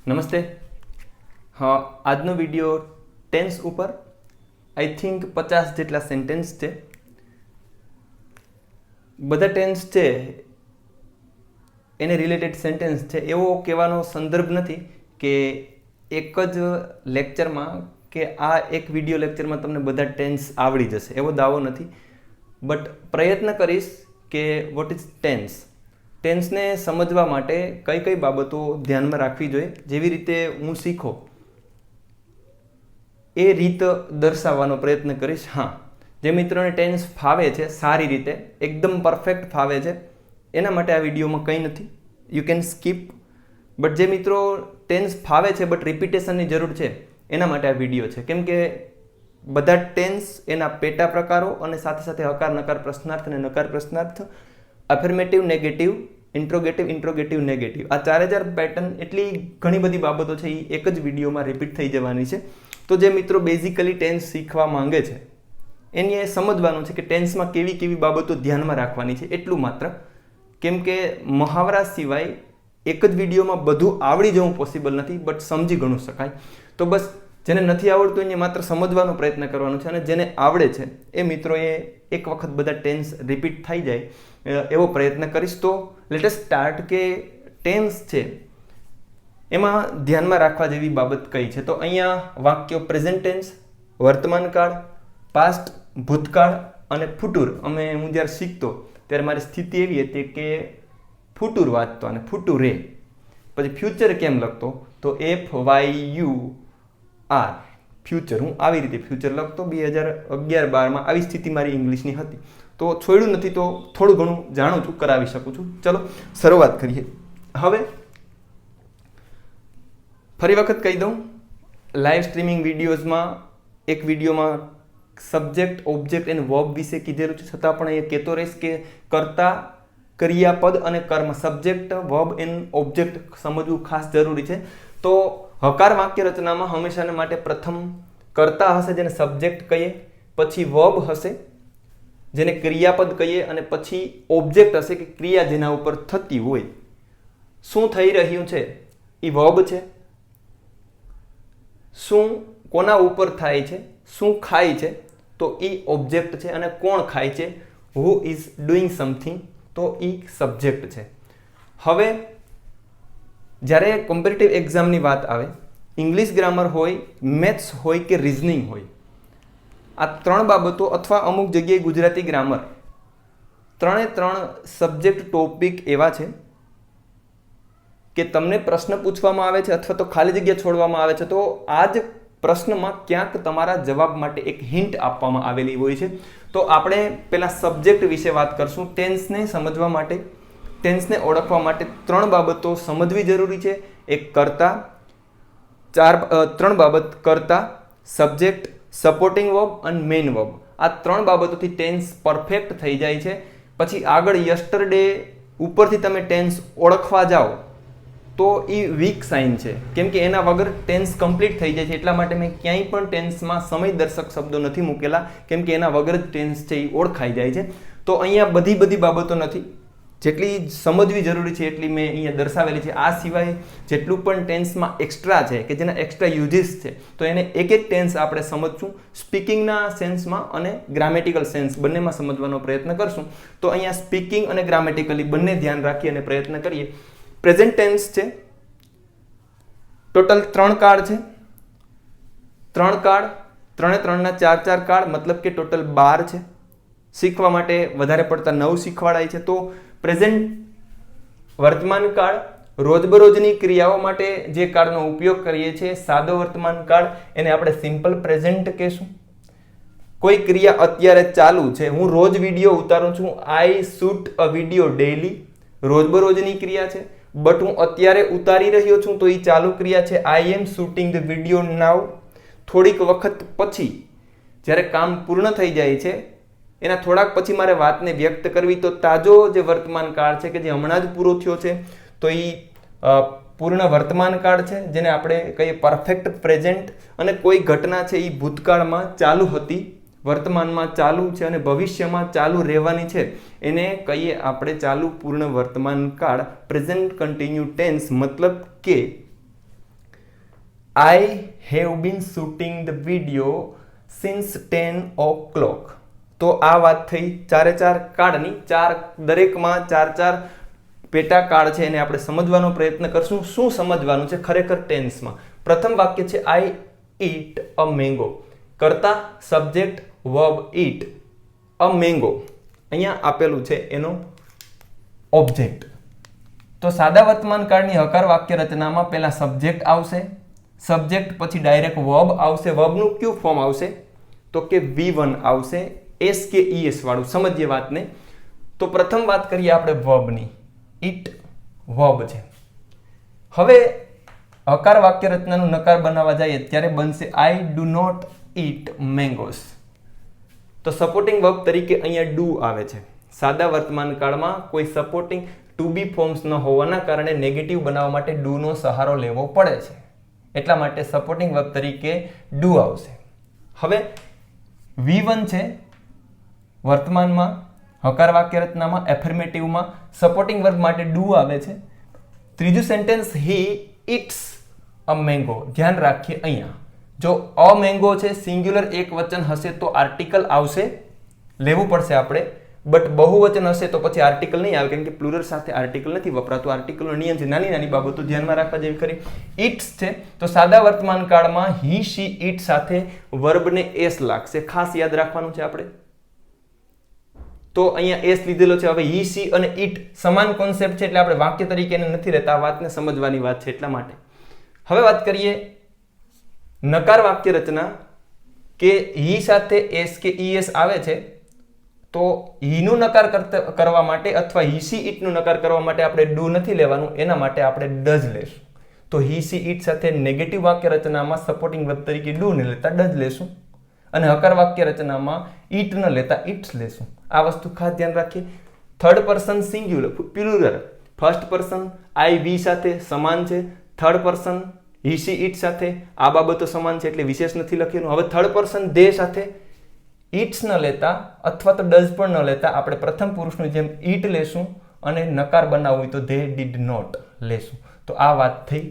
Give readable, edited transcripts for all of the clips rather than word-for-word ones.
નમસ્તે. હા, આજનો વિડીયો ટેન્સ ઉપર આઈ થિંક 50 જેટલા સેન્ટેન્સ છે. બધા ટેન્સ છે એને રિલેટેડ સેન્ટેન્સ છે. એવો કહેવાનો સંદર્ભ નથી કે એક જ લેક્ચરમાં કે આ એક વિડીયો લેક્ચરમાં તમને બધા ટેન્સ આવડી જશે, એવો દાવો નથી. બટ પ્રયત્ન કરીશ કે વોટ ઇઝ ટેન્સ, ટેન્સને સમજવા માટે કઈ કઈ બાબતો ધ્યાનમાં રાખવી જોઈએ, જેવી રીતે હું શીખો એ રીત દર્શાવવાનો પ્રયત્ન કરીશ. હા, જે મિત્રોને ટેન્સ ફાવે છે સારી રીતે, એકદમ પરફેક્ટ ફાવે છે, એના માટે આ વિડીયોમાં કંઈ નથી, યુ કેન સ્કીપ. બટ જે મિત્રો ટેન્સ ફાવે છે બટ રિપીટેશનની જરૂર છે, એના માટે આ વિડીયો છે. કેમ કે બધા ટેન્સ એના પેટા પ્રકારો અને સાથે સાથે હકાર નકાર પ્રશ્નાર્થ અને નકાર પ્રશ્નાર્થ, અફર્મેટિવ નેગેટિવ, ઇન્ટ્રોગેટિવ નેગેટિવ, આ 4000 પેટર્ન, એટલી ઘણી બધી બાબતો છે એ એક જ વિડીયોમાં રિપીટ થઈ જવાની છે. તો જે મિત્રો બેઝિકલી ટેન્સ શીખવા માંગે છે એને એ સમજવાનું છે કે ટેન્સમાં કેવી કેવી બાબતો ધ્યાનમાં રાખવાની છે, એટલું માત્ર. કેમ કે મહાવરા સિવાય એક જ વિડીયોમાં બધું આવડી જવું પોસિબલ નથી, બટ સમજી ઘણું શકાય. તો બસ જેને નથી આવડતું એને માત્ર સમજવાનો પ્રયત્ન કરવાનો છે, અને જેને આવડે છે એ મિત્રોએ એક વખત બધા ટેન્સ રિપીટ થઈ જાય એવો પ્રયત્ન કરીશ. તો લેટ અસ સ્ટાર્ટ કે ટેન્સ છે એમાં ધ્યાનમાં રાખવા જેવી બાબત કઈ છે. તો અહીંયા વાક્યો પ્રેઝન્ટ ટેન્સ, વર્તમાન કાળ, પાસ્ટ, ભૂતકાળ અને ફુટુર. હું જ્યારે શીખતો ત્યારે મારી સ્થિતિ એવી હતી કે ફુટુર વાંચતો અને ફુટુરે. પછી ફ્યુચર કેમ લખતો, તો FYUR ફ્યુચર, હું આવી રીતે ફ્યુચર લખતો. 2011-12માં આવી સ્થિતિ મારી ઇંગ્લિશની હતી. તો છોડ્યું નથી, તો થોડું ઘણું જાણું છું, કરાવી શકું છું. ચલો શરૂઆત કરીએ. હવે ફરી વખત કહી દઉં, લાઈવ સ્ટ્રીમિંગ વિડીયોઝમાં એક વિડીયોમાં સબ્જેક્ટ, ઓબ્જેક્ટ એન્ડ વર્બ વિશે કીધેલું છે, છતાં પણ એ કહેતો રહીશ કે કર્તા, ક્રિયાપદ અને કર્મ, સબ્જેક્ટ, વર્બ એન્ડ ઓબ્જેક્ટ સમજવું ખાસ જરૂરી છે. તો હકાર વાક્ય રચનામાં હંમેશાને માટે પ્રથમ કર્તા હશે જેને સબ્જેક્ટ કહીએ, પછી વર્બ હશે જેને ક્રિયાપદ કહીએ, અને પછી ઓબ્જેક્ટ હશે કે ક્રિયા જેના ઉપર થતી હોય. શું થઈ રહ્યું છે એ વર્બ છે, શું કોના ઉપર થાય છે, શું ખાય છે તો એ ઓબ્જેક્ટ છે, અને કોણ ખાય છે, હુ ઇઝ ડુઈંગ સમથિંગ, તો એ સબ્જેક્ટ છે. હવે જ્યારે કોમ્પિટિટિવ એક્ઝામની વાત આવે, ઇંગ્લિશ ગ્રામર હોય, મેથ્સ હોય કે રિઝનિંગ હોય, આ ત્રણ બાબતો, અથવા અમુક જગ્યાએ ગુજરાતી ગ્રામર, ત્રણ સબ્જેક્ટ ટોપિક એવા છે કે તમને પ્રશ્ન પૂછવામાં આવે છે અથવા તો ખાલી જગ્યા છોડવામાં આવે છે, તો આ જ પ્રશ્નમાં ક્યાંક તમારા જવાબ માટે એક હિન્ટ આપવામાં આવેલી હોય છે. તો આપણે પહેલા સબ્જેક્ટ વિશે વાત કરશું. ટેન્સને સમજવા માટે, ટેન્સને ઓળખવા માટે ત્રણ બાબતો સમજવી જરૂરી છે. એક કર્તા, ત્રણ બાબત કર્તા, સબ્જેક્ટ, સપોર્ટિંગ વર્બ અને મેઇન વર્બ. આ ત્રણ બાબતોથી ટેન્સ પરફેક્ટ થઈ જાય છે. પછી આગળ યસ્ટરડે ઉપરથી તમે ટેન્સ ઓળખવા જાઓ તો એ વીક સાઇન છે, કેમ કે એના વગર ટેન્સ કમ્પ્લીટ થઈ જાય છે. એટલા માટે મેં ક્યાંય પણ ટેન્સમાં સમય દર્શક શબ્દો નથી મૂકેલા, કેમ કે એના વગર જ ટેન્સ છે એ ઓળખાઈ જાય છે. તો અહીંયા બધી બાબતો નથી, જેટલી સમજવી જરૂરી છે એટલી મેં અહીંયા દર્શાવેલી છે. આ સિવાય જેટલું પણ ટેન્સમાં એક્સ્ટ્રા છે કે જેના એક્સ્ટ્રા યુઝીસ છે, તો એને એક ટેન્સ આપણે સમજશું. સ્પીકિંગના સેન્સમાં અને ગ્રામેટિકલ સેન્સ બંનેમાં સમજવાનો પ્રયત્ન કરશું. તો અહીંયા સ્પીકિંગ અને ગ્રામેટિકલી બંને ધ્યાન રાખી અને પ્રયત્ન કરીએ. પ્રેઝન્ટ ટેન્સ છે, ટોટલ 3 કાળ છે. 3 કાળ, 3 4 કાળ, મતલબ કે ટોટલ 12 છે. શીખવા માટે વધારે પડતા 9 શીખવાડાય છે. તો પ્રેઝન્ટ વર્તમાન કાળ, રોજબરોજની ક્રિયાઓ માટે જે કાળનો ઉપયોગ કરીએ છીએ, સાદો વર્તમાન કાળ, એને આપણે સિમ્પલ પ્રેઝન્ટ કહેશું. કોઈ ક્રિયા અત્યારે ચાલુ છે, હું રોજ વિડીયો ઉતારું છું, આઈ શૂટ અ વિડીયો ડેઈલી, રોજબરોજની ક્રિયા છે. બટ હું અત્યારે ઉતારી રહ્યો છું તો એ ચાલુ ક્રિયા છે, આઈ એમ શૂટિંગ ધ વિડીયો નાવ. થોડીક વખત પછી જ્યારે કામ પૂર્ણ થઈ જાય છે, એના થોડાક પછી મારે વાતને વ્યક્ત કરવી, તો તાજો જે વર્તમાન કાળ છે કે જે હમણાં જ પૂરો થયો છે, તો એ પૂર્ણ વર્તમાન કાળ છે, જેને આપણે કહીએ પરફેક્ટ પ્રેઝન્ટ. અને કોઈ ઘટના છે એ ભૂતકાળમાં ચાલુ હતી, વર્તમાનમાં ચાલુ છે અને ભવિષ્યમાં ચાલુ રહેવાની છે, એને કહીએ આપણે ચાલુ પૂર્ણ વર્તમાન કાળ, પ્રેઝન્ટ કન્ટિન્યુ ટેન્સ. મતલબ કે I have been shooting the video since 10 o'clock. તો આ વાત થઈ ચારે ચાર કાર્ડની, દરેકમાં ચાર પેટા કાર્ડ છે એને આપણે સમજવાનો પ્રયત્ન કરશું. શું સમજવાનું છે ખરેખર ટેન્સમાં? પ્રથમ વાક્ય છે આઈ ઈટ અ મેંગો. કરતા સબ્જેક્ટ વર્બ ઈટ અ મેંગો અહીંયા આપેલું છે એનો ઓબ્જેક્ટ. તો સાદા વર્તમાન કાળની હકાર વાક્ય રચનામાં પહેલા સબ્જેક્ટ આવશે, સબ્જેક્ટ પછી ડાયરેક્ટ વર્બ આવશે. વર્બનું કયું ફોર્મ આવશે? તો કે V1 આવશે, એસ કે ઈએસ વાળું. સમજીએ વાતને. તો પ્રથમ વાત કરીએ આપણે વર્બની. ઈટ વર્બ છે. હવે હકાર વાક્ય રચનાનું નકાર બનાવવા જઈએ ત્યારે બનશે આઈ ડુ નોટ ઈટ મેંગોસ. તો સપોર્ટિંગ વર્બ તરીકે અહીંયા ડુ આવે છે. સાદા વર્તમાન કાળમાં કોઈ સપોર્ટિંગ ટુ બી ફોર્મ્સ ન હોવાના કારણે નેગેટિવ બનાવવા માટે ડુ નો સહારો લેવો પડે છે. એટલા માટે સપોર્ટિંગ વર્બ તરીકે ડુ આવશે. હવે V1 છે વર્તમાનમાં હકાર વાક્ય રચનામાં, એફર્મેટિવમાં સપોર્ટિંગ વર્બ માટે ડુ આવે છે. ત્રીજું sentence he it's a mango. ધ્યાન રાખીએ અહીંયા જો અ મેંગો છે સિંગ્યુલર એક વચન હશે તો આર્ટિકલ આવશે, લેવું પડશે આપણે. બટ બહુવચન હશે તો પછી આર્ટિકલ નહીં આવે, કેમ કે પ્લુરલ સાથે આર્ટિકલ નથી વપરાતું. આર્ટિકલનો નિયમ છે. નાની નાની બાબતો ધ્યાનમાં રાખવા જેવી ખરી. ઇટ્સ છે તો સાદા વર્તમાન કાળમાં હી શી ઇટ સાથે વર્બને એસ લાગશે. ખાસ યાદ રાખવાનું છે આપણે. તો અહીંયા એસ લીધેલો છે. હવે હી સી અને ઇટ સમાન કોન્સેપ્ટ છે એટલે આપણે વાક્ય તરીકે એને નથી રહેતા. આ વાતને સમજવાની વાત છે એટલા માટે. હવે વાત કરીએ નકાર વાક્ય રચના કે હી સાથે એસ કે ઈએસ આવે છે. તો હીનું નકાર કરવા માટે અથવા હી સી ઇટ નું નકાર કરવા માટે આપણે ડુ નથી લેવાનું, એના માટે આપણે ડઝ લેશું. તો હી સી ઇટ સાથે નેગેટિવ વાક્ય રચનામાં સપોર્ટિંગ વર્બ તરીકે ડુ ને લેતા ડઝ લેશું અને હકાર વાક્ય રચનામાં ઇટ ન લેતા ઇટ્સ લેશું. આ વસ્તુ ખાસ ધ્યાન રાખીએ. Third person singular plural, first person I we સાથે સમાન છે. Third person he she it સાથે આ બાબતો સમાન છે એટલે વિશેષ નથી લખેલું. હવે થર્ડ પર્સન દે સાથે ઇટ્સ ન લેતા અથવા તો ડઝ પણ ન લેતા આપણે પ્રથમ પુરુષનું જેમ ઇટ લેશું અને નકાર બનાવવું હોય તો ધે ડીડ નોટ લેશું. તો આ વાત થઈ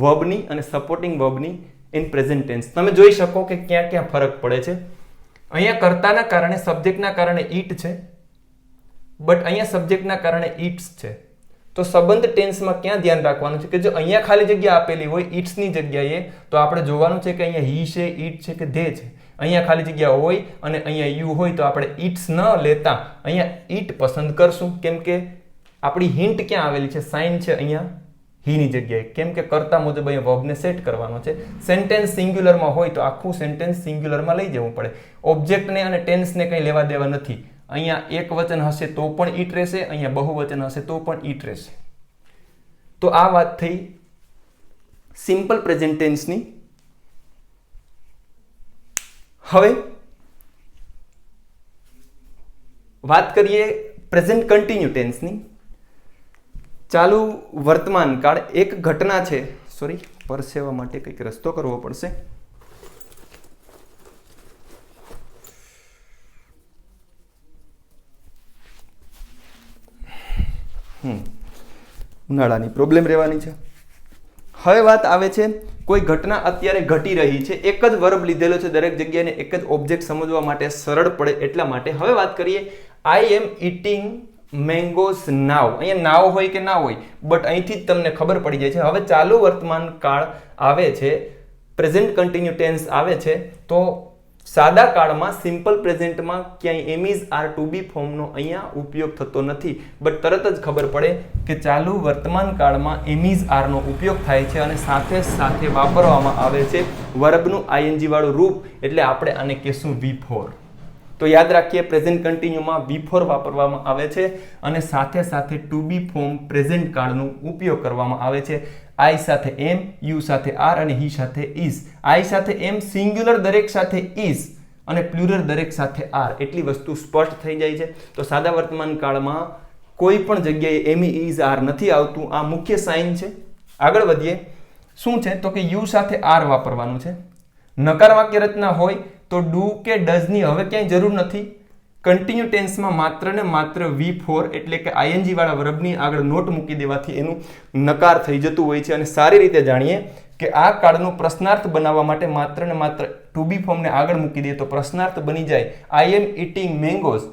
વર્બની અને સપોર્ટિંગ વર્બની ઇન પ્રેઝન્ટ ટેન્સ. તમે જોઈ શકો કે ક્યાં ક્યાં ફરક પડે છે. અહીંયા કર્તાના કારણે સબ્જેક્ટના કારણે ઈટ છે, બટ અહીંયા સબ્જેક્ટના કારણે ઈટ્સ છે. તો સંબંધ ટેન્સમાં ક્યાં ધ્યાન રાખવાનું છે કે જો અહીંયા ખાલી જગ્યા આપેલી હોય ઈટ્સની જગ્યાએ તો આપણે જોવાનું છે કે અહીંયા હી છે, ઈટ છે કે ધે છે. અહીંયા ખાલી જગ્યા હોય અને અહીંયા યુ હોય તો આપણે ઈટ્સ ન લેતા અહીંયા ઈટ પસંદ કરશું. કેમ કે આપણી હિન્ટ ક્યાં આવેલી છે? સાઇન છે અહીંયા હીની જગ્યાએ. કેમ કે કર્તા મુજબ અહીંયા વર્બને સેટ કરવાનો છે. સેન્ટેન્સ સિંગ્યુલરમાં હોય તો આખું સેન્ટેન્સ સિંગ્યુલરમાં લઈ જવું પડે. ઓબ્જેક્ટને અને ટેન્સને કંઈ લેવા દેવા નથી. અહીંયા એક વચન હશે તો પણ ઈટ રહેશે, અહીંયા બહુવચન હશે તો પણ ઈટ રહેશે. તો આ વાત થઈ સિમ્પલ પ્રેઝન્ટ ટેન્સની. હવે વાત કરીએ પ્રેઝન્ટ કન્ટિન્યુ ટેન્સની. ચાલુ વર્તમાન કાળ એક ઘટના છે. સોરી, પરસેવા માટે કંઈક રસ્તો કરવો પડશે. ઉનાળાની પ્રોબ્લેમ રહેવાની છે. હવે વાત આવે છે કોઈ ઘટના અત્યારે ઘટી રહી છે. એક જ વર્બ લીધેલો છે દરેક જગ્યાએ, એક જ ઓબ્જેક્ટ સમજવા માટે સરળ પડે એટલા માટે. હવે વાત કરીએ આઈ એમ ઈટિંગ મેંગોસ નાવ. અહીંયા નાવ હોય કે ના હોય બટ અહીંથી જ તમને ખબર પડી જાય છે. હવે ચાલુ વર્તમાન કાળ આવે છે, પ્રેઝન્ટ કન્ટિન્યુ ટેન્સ આવે છે. તો સાદા કાળમાં સિમ્પલ પ્રેઝન્ટમાં ક્યાંય એમ ઇઝ આર ટુ બી ફોર્મનો અહીંયા ઉપયોગ થતો નથી. બટ તરત જ ખબર પડે કે ચાલુ વર્તમાન કાળમાં એમ ઇઝ આરનો ઉપયોગ થાય છે અને સાથે સાથે વાપરવામાં આવે છે વર્બનું આઈએનજી વાળું રૂપ. એટલે આપણે આને કહેશું V4. તો યાદ રાખીએ પ્રેઝન્ટ કન્ટિન્યુમાં V4 વાપરવામાં આવે છે અને સાથે સાથે ટુ બી ફોર્મ પ્રેઝન્ટ કાળનો ઉપયોગ કરવામાં આવે છે. આઈ સાથે એમ, યુ સાથે આર અને હી સાથે ઇઝ. આઈ સાથે એમ સિંગ્યુલર દરેક સાથે ઇઝ અને પ્લુરલ દરેક સાથે આર. એટલી વસ્તુ સ્પષ્ટ થઈ જાય છે. તો સાદા વર્તમાન કાળમાં કોઈ પણ જગ્યાએ એમ ઇઝ આર નથી આવતું. આ મુખ્ય સાઇન છે. આગળ વધીએ. શું છે તો કે યુ સાથે આર વાપરવાનું છે. નકાર વાક્ય રચના હોય તો ડુ કે ડઝની હવે ક્યાંય જરૂર નથી. કન્ટિન્યુ ટેન્સમાં માત્ર ને માત્ર V4 એટલે કે આઈએનજી વાળા વર્બની આગળ નોટ મૂકી દેવાથી એનું નકાર થઈ જતું હોય છે. અને સારી રીતે જાણીએ કે આ કાળનું પ્રશ્નાર્થ બનાવવા માટે માત્ર ને માત્ર ટુ બી ફોર્મને આગળ મૂકી દઈએ તો પ્રશ્નાર્થ બની જાય આઈ એમ ઈટિંગ મેંગોઝ.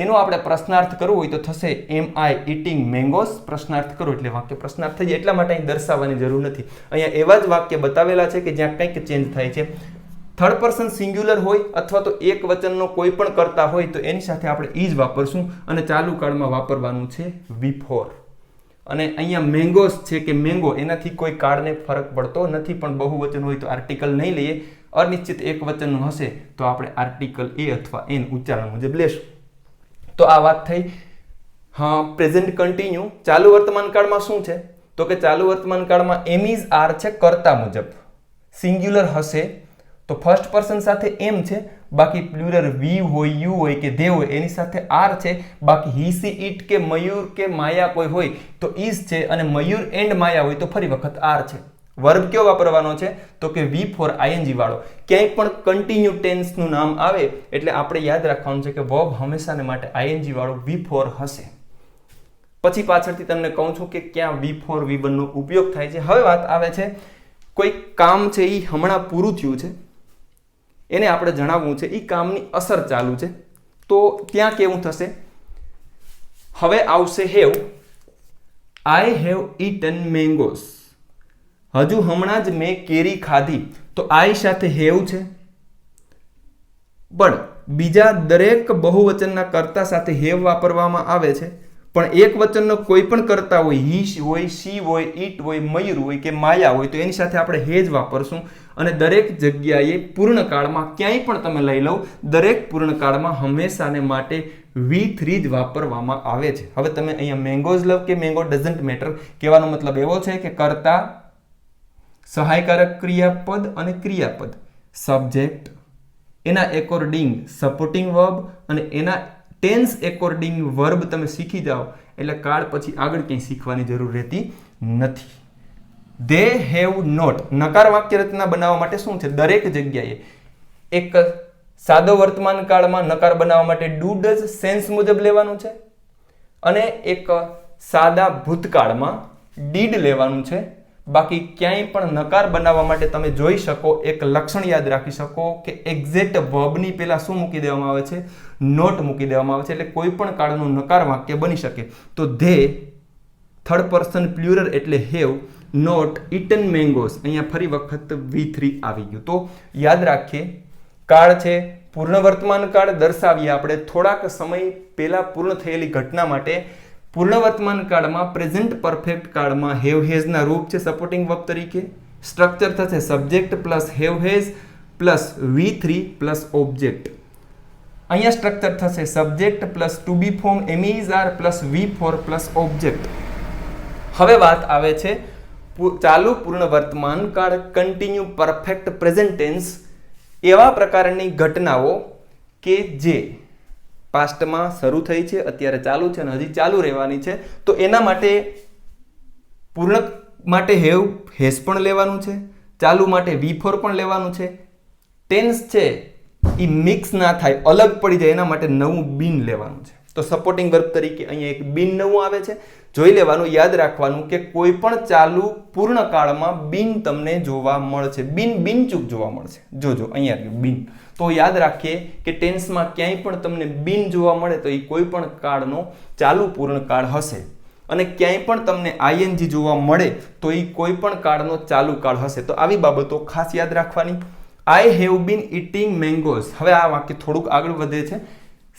એનો આપણે પ્રશ્નાર્થ કરવો હોય તો થશે એમ આઈ ઈટિંગ મેંગોઝ. પ્રશ્નાર્થ કરો એટલે વાક્ય પ્રશ્નાર્થ થઈ જાય. એટલા માટે અહીં દર્શાવવાની જરૂર નથી. અહીંયા એવા જ વાક્ય બતાવેલા છે કે જ્યાં કંઈક ચેન્જ થાય છે. થર્ડ પર્સન સિંગ્યુલર હોય અથવા તો એક વચનનો કોઈ પણ કરતા હોય તો એની સાથે આપણે ઈ જ વાપરશું અને ચાલુ કાળમાં વાપરવાનું છે V4. અને અહીંયા મેંગોસ છે કે મેંગો એનાથી કોઈ કાળને ફરક પડતો નથી, પણ બહુવચન હોય તો આર્ટિકલ નહીં લઈએ. અનિશ્ચિત એક વચનનું હશે તો આપણે આર્ટિકલ એ અથવા એન ઉચ્ચારણ મુજબ લેશું. તો આ વાત થઈ પ્રેઝન્ટ કન્ટિન્યુ. ચાલુ વર્તમાન કાળમાં શું છે તો કે ચાલુ વર્તમાન કાળમાં એમ ઇઝ આર છે કરતા મુજબ. સિંગ્યુલર હશે તો ફર્સ્ટ પર્સન સાથે એમ છે, બાકી પ્લુરલ વી હોય યુ હોય કે દે હોય એની સાથે આર છે. બાકી હી સી ઇટ કે મયુર કે માયા કોઈ હોય તો ઇઝ છે, અને મયુર એન્ડ માયા હોય તો ફરી વખત આર છે. વર્બ કયો વાપરવાનો છે તો કે V4 આઈએનજી વાળો. ક્યાંય પણ કન્ટિન્યુ ટેન્સનું નામ આવે એટલે આપણે યાદ રાખવાનું છે કે વર્બ હંમેશાને માટે આઈએનજી વાળો V4 હશે. પછી પાછળથી તમને કહું છું કે ક્યાં V4 V1 નો ઉપયોગ થાય છે. હવે વાત આવે છે કોઈ કામ છે એ હમણાં પૂરું થયું છે, એને આપણે જણાવવું છે, એ કામની અસર ચાલુ છે, તો ત્યાં કેવું થશે? હવે આવશે have. I have eaten mangoes. હજુ હમણાં જ મેં કેરી ખાધી, તો આઈ સાથે હેવ છે, પણ બીજા દરેક બહુવચનના કર્તા સાથે હેવ વાપરવામાં આવે છે. પણ એક વચનનો કોઈ પણ કરતા હોય, હી હોય, સી હોય, ઈટ હોય, મયુર હોય કે માયા હોય તો એની સાથે આપણે હેજ વાપરશું. અને દરેક જગ્યાએ પૂર્ણકાળમાં ક્યાંય પણ તમે લઈ લો, દરેક પૂર્ણકાળમાં હંમેશાને માટે V3 જ વાપરવામાં આવે છે. હવે તમે અહીંયા મેંગોઝ લવ કે મેંગો ડઝન્ટ મેટર કહેવાનો મતલબ એવો છે કે કર્તા, સહાયકારક ક્રિયાપદ અને ક્રિયાપદ, સબ્જેક્ટ, એના એકોર્ડિંગ સપોર્ટિંગ વર્બ અને એના ટેન્સ એકોર્ડિંગ વર્બ તમે શીખી જાઓ એટલે કાળ પછી આગળ ક્યાંય શીખવાની જરૂર રહેતી નથી. They have not. નકાર વાક્ય રચના બનાવવા માટે શું છે? દરેક જગ્યાએ એક સાદો વર્તમાન કાળમાં નકાર બનાવવા માટે ડુ ડઝ સેન્સ મુજબ લેવાનું છે, અને એક સાદા ભૂતકાળમાં ડીડ લેવાનું છે. બાકી ક્યાંય પણ નકાર બનાવવા માટે તમે જોઈ શકો, એક લક્ષણ યાદ રાખી શકો કે એક્ઝેક્ટ વર્બની પહેલા શું મૂકી દેવામાં આવે છે? નોટ મૂકી દેવામાં આવે છે. એટલે કોઈ પણ કાળનું નકાર વાક્ય બની શકે. તો ધે થર્ડ પર્સન પ્લુરલ એટલે હેવ નોટ ઈટન મેંગોસ. અહીંયા ફરી વખત V3 આવી ગયું. તો યાદ રાખીએ, કાળ છે પૂર્ણ વર્તમાન કાળ દર્શાવીએ આપણે થોડાક સમય પહેલા પૂર્ણ થયેલી ઘટના માટે. પૂર્ણ વર્તમાન કાળમાં પ્રેઝન્ટ પરફેક્ટ કાળમાં હેવ હેઝ ના રૂપ છે સપોર્ટિંગ વર્બ તરીકે. સ્ટ્રક્ચર થશે subject plus have has plus V3 plus object. અહીંયા સ્ટ્રક્ચર થશે subject plus to be form am is are plus V4 plus object. હવે વાત આવે છે ચાલુ પૂર્ણ વર્તમાન કાળ કન્ટિન્યુ પરફેક્ટ પ્રેઝન્ટ ટેન્સ. એવા પ્રકારની ઘટનાઓ કે જે પાસ્ટમાં શરૂ થઈ છે, અત્યારે ચાલુ છે અને હજી ચાલુ રહેવાની છે, તો એના માટે પૂર્ણ માટે હેવ હેઝ પણ લેવાનું છે, ચાલુ માટે V4 પણ લેવાનું છે. ટેન્સ છે એ મિક્સ ના થાય, અલગ પડી જાય, એના માટે નવું બીન લેવાનું છે. તો સપોર્ટિંગ વર્બ તરીકે અહીંયા એક બીન નવું આવે છે. જોઈ લેવાનું, યાદ રાખવાનું કે કોઈ પણ ચાલુ પૂર્ણ કાળમાં બીન તમને જોવા મળશે. બિનચૂક જોવા મળશે. જોજો અહીંયા આવ્યું બીન. તો યાદ રાખીએ કે ટેન્સમાં ક્યાંય પણ તમને બીન જોવા મળે તો એ કોઈ પણ કાળનો ચાલુ પૂર્ણ કાળ હશે. અને ક્યાંય પણ તમને આઈએનજી જોવા મળે તો એ કોઈ પણ કાળનો ચાલુ કાળ હશે. તો આવી બાબતો ખાસ યાદ રાખવાની. આઈ હેવ બીન ઇટિંગ મેંગોઝ. હવે આ વાક્ય થોડુંક આગળ વધે છે.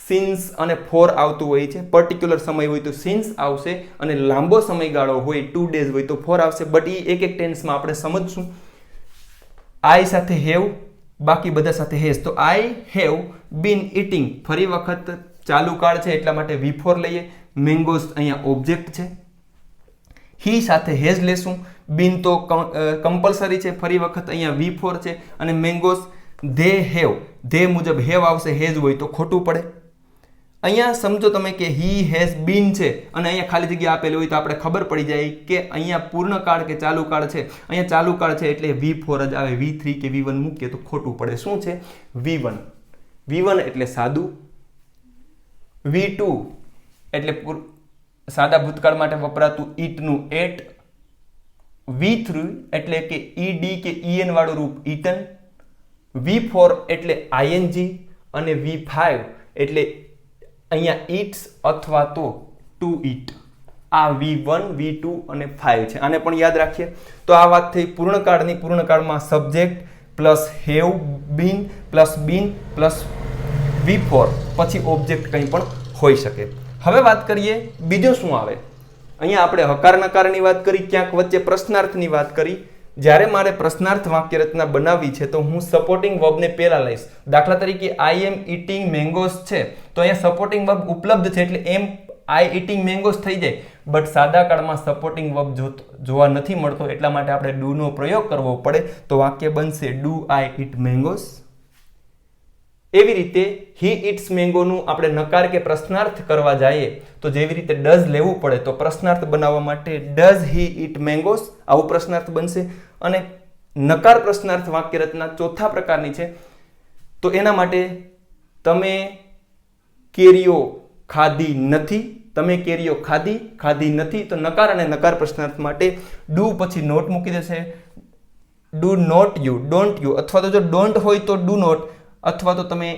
સિન્સ અને ફોર આવતું હોય છે. પર્ટિક્યુલર સમય હોય તો સિન્સ આવશે, અને લાંબો સમયગાળો હોય 2 days હોય તો ફોર આવશે. બટ એ એક એક ટેન્સમાં આપણે સમજશું. આઈ સાથે હેવ, બાકી બધા સાથે હેઝ. તો આઈ હેવ બીન ઇટિંગ ફરી વખત ચાલુ કાળ છે એટલા માટે V4 લઈએ. મેંગોઝ અહીંયા ઓબ્જેક્ટ છે. હી સાથે હેઝ લેશું. બીન તો કમ્પલસરી છે, ફરી વખત અહીંયા V4 છે. અને મેંગોઝ ધે હેવ, ધે મુજબ હેવ આવશે, હેઝ હોય તો ખોટું પડે. અહીંયા સમજો તમે કે હી હેઝ બીન છે અને અહીંયા ખાલી જગ્યા આપેલી હોય તો આપણે ખબર પડી જાય કે અહીંયા પૂર્ણ કાળ કે ચાલુ કાળ છે. અહીંયા ચાલુ કાળ છે એટલે V4 જ આવે. V3 કે V1 મૂકીએ તો ખોટું પડે. શું છે? V1. V1 એટલે સાદું. V2 એટલે સાદા ભૂતકાળ માટે વપરાતું ઈટ નું એટ, V3 એટલે કે ed કે en વાળું રૂપ eaten, V4 એટલે ing અને V5 એટલે અહીંયા eats અથવા તો to eat. આ V1 V2 અને 5 છે. આને પણ યાદ રાખીએ. તો આ વાત થઈ પૂર્ણકાળની. પૂર્ણકાળમાં subject plus have been plus been plus V4 પછી ઓબ્જેક્ટ કંઈ પણ હોઈ શકે. હવે વાત કરીએ બીજો શું આવે. અહીંયા આપણે હકાર નકારની વાત કરી, ક્યાંક વચ્ચે પ્રશ્નાર્થની વાત કરી. જ્યારે મારે પ્રશ્નાર્થ વાક્ય રચના બનાવવી છે તો હું સપોર્ટિંગ વર્બને પહેલા લઈશ. દાખલા તરીકે આઈ એમ ઈટિંગ મેંગોસ છે તો અહીંયા સપોર્ટિંગ વર્બ ઉપલબ્ધ છે એટલે એમ આઈ ઈટિંગ મેંગોસ થઈ જાય. બટ સાદા કાળમાં સપોર્ટિંગ વર્બ જોવા નથી મળતો એટલા માટે આપણે ડુ નો પ્રયોગ કરવો પડે. તો વાક્ય બનશે ડુ આઈ ઈટ મેંગોસ. એવી રીતે હી ઇટ્સ મેંગો નું આપણે નકાર કે પ્રશ્નાર્થ કરવા જઈએ તો જેવી રીતે ડઝ લેવું પડે તો પ્રશ્નાર્થ બનાવવા માટે ડઝ હી ઇટ મેંગોસ આવું પ્રશ્નાર્થ બનશે. અને નકાર પ્રશ્નાર્થ વાક્ય રચના ચોથા પ્રકારની છે. તો એના માટે તમે કેરીઓ ખાધી નથી, તમે કેરીઓ ખાધી, ખાધી નથી. તો નકાર અને નકાર પ્રશ્નાર્થ માટે ડુ પછી નોટ મૂકી દેશે. Do not you, don't you, અથવા તો જો ડોન્ટ હોય તો ડુ નોટ, અથવા તો તમે